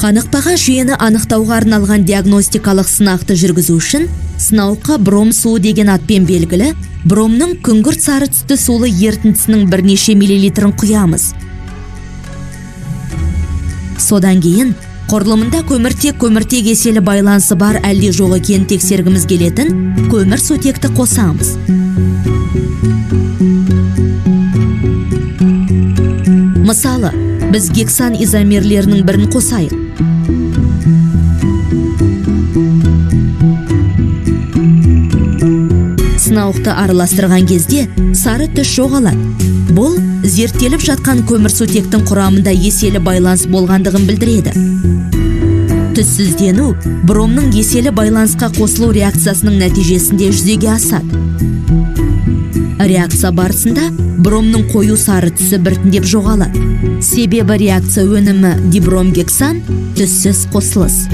Қанықпаған жүйені анықтауға арналған диагностикалық сынақты жүргізу үшін сынауға бром суы деген атпен белгілі бромның күңгірт сары түсті сулы ертіндісінің бірнеше миллилитрін құямыз. Содан кейін құрылымында көміртек еселі байланысы бар әлде жоқ екенін тексергіміз келетін көмірсутекті қосамыз. Мысалы, біз гексан изомерлерінің бірін қосайық. Сынауқты араластырған кезде сары түс жоғалады. Бұл зерттеліп жатқан көмірсутектің құрамында еселі байланыс болғандығын білдіреді. Түссіздену бромның еселі байланысқа қосылу реакциясының нәтижесінде жүзеге асады. Реакция барысында бромның қою сары түсі біртіндеп жоғалады. Себебі реакция өнімі дибромгексан түссіз қосылыс.